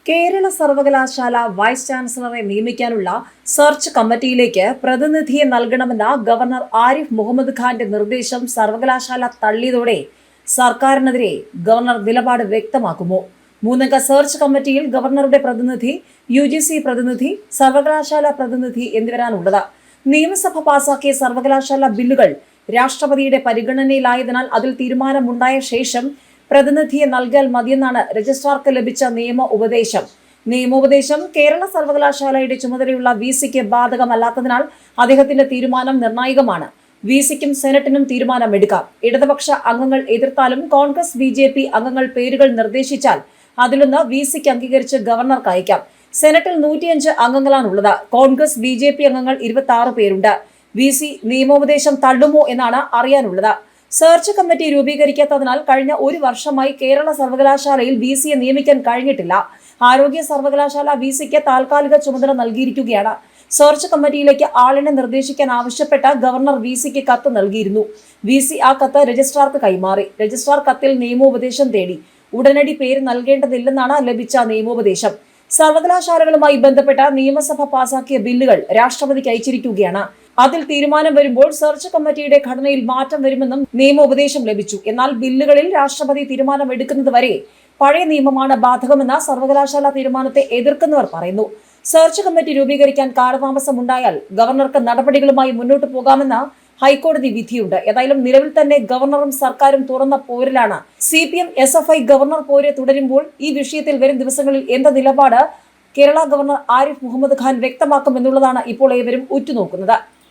കേരള സർവകലാശാല vice ചാൻസലറെ നിയമിക്കാനുള്ള search കമ്മിറ്റിയിലേക്ക് പ്രതിനിധിയെ നൽകണമെന്ന ഗവർണർ ആരിഫ് മുഹമ്മദ് ഖാന്റെ നിർദ്ദേശം സർവകലാശാല തള്ളിയതോടെ സർക്കാരിനെതിരെ ഗവർണർ നിലപാട് വ്യക്തമാക്കുമോ? മൂന്നംഗ സെർച്ച് കമ്മിറ്റിയിൽ ഗവർണറുടെ പ്രതിനിധി, UGC പ്രതിനിധി, സർവകലാശാല പ്രതിനിധി എന്നിവരാണുള്ളത്. നിയമസഭ പാസാക്കിയ സർവകലാശാല ബില്ലുകൾ രാഷ്ട്രപതിയുടെ പരിഗണനയിലായതിനാൽ അതിൽ തീരുമാനമുണ്ടായ ശേഷം പ്രതിനിധിയെ നൽകാൽ മതിയെന്നാണ് രജിസ്ട്രാർക്ക് ലഭിച്ച നിയമോപദേശം കേരള സർവകലാശാലയുടെ ചുമതലയുള്ള VC-ക്ക് ബാധകമല്ലാത്തതിനാൽ അദ്ദേഹത്തിന്റെ തീരുമാനം നിർണായകമാണ്. VC-ക്കും സെനറ്റിനും തീരുമാനമെടുക്കാം. ഇടതുപക്ഷ അംഗങ്ങൾ എതിർത്താലും കോൺഗ്രസ് BJP അംഗങ്ങൾ പേരുകൾ നിർദ്ദേശിച്ചാൽ അതിലൊന്ന് VC-ക്ക് അംഗീകരിച്ച് ഗവർണർക്ക് അയക്കാം. സെനറ്റിൽ 105 അംഗങ്ങളാണുള്ളത്. കോൺഗ്രസ് BJP അംഗങ്ങൾ 26 പേരുണ്ട്. VC നിയമോപദേശം തള്ളുമോ എന്നാണ് അറിയാനുള്ളത്. സെർച്ച് കമ്മിറ്റി രൂപീകരിക്കാത്തതിനാൽ കഴിഞ്ഞ ഒരു വർഷമായി കേരള സർവകലാശാലയിൽ VC-യെ നിയമിക്കാൻ കഴിഞ്ഞിട്ടില്ല. ആരോഗ്യ സർവകലാശാല VC-ക്ക് താൽക്കാലിക ചുമതല നൽകിയിരിക്കുകയാണ്. സെർച്ച് കമ്മിറ്റിയിലേക്ക് ആളിനെ നിർദ്ദേശിക്കാൻ ആവശ്യപ്പെട്ട ഗവർണർ VC-ക്ക് കത്ത് നൽകിയിരുന്നു. VC ആ കത്ത് രജിസ്ട്രാർക്ക് കൈമാറി. രജിസ്ട്രാർ കത്തിൽ നിയമോപദേശം തേടി. ഉടനടി പേര് നൽകേണ്ടതില്ലെന്നാണ് ലഭിച്ച നിയമോപദേശം. സർവകലാശാലകളുമായി ബന്ധപ്പെട്ട നിയമസഭ പാസാക്കിയ ബില്ലുകൾ രാഷ്ട്രപതിക്ക് അയച്ചിരിക്കുകയാണ്. അതിൽ തീരുമാനം വരുമ്പോൾ സെർച്ച് കമ്മിറ്റിയുടെ ഘടനയിൽ മാറ്റം വരുമെന്നും നിയമോപദേശം ലഭിച്ചു. എന്നാൽ ബില്ലുകളിൽ രാഷ്ട്രപതി തീരുമാനമെടുക്കുന്നത് വരെ പഴയ നിയമമാണ് ബാധകമെന്ന സർവകലാശാല തീരുമാനത്തെ എതിർക്കുന്നവർ പറയുന്നു. സെർച്ച് കമ്മിറ്റി രൂപീകരിക്കാൻ കാലതാമസമുണ്ടായാൽ ഗവർണർക്ക് നടപടികളുമായി മുന്നോട്ട് പോകാമെന്ന ഹൈക്കോടതി വിധിയുണ്ട്. ഏതായാലും നിലവിൽ തന്നെ ഗവർണറും സർക്കാരും തുറന്ന പോരിലാണ്. CPM SFI ഗവർണർ പോര് തുടരുമ്പോൾ ഈ വിഷയത്തിൽ വരും ദിവസങ്ങളിൽ എന്ത് നിലപാട് കേരള ഗവർണർ ആരിഫ് മുഹമ്മദ് ഖാൻ വ്യക്തമാക്കും എന്നുള്ളതാണ് ഇപ്പോൾ ഏവരും ഉറ്റുനോക്കുന്നത്.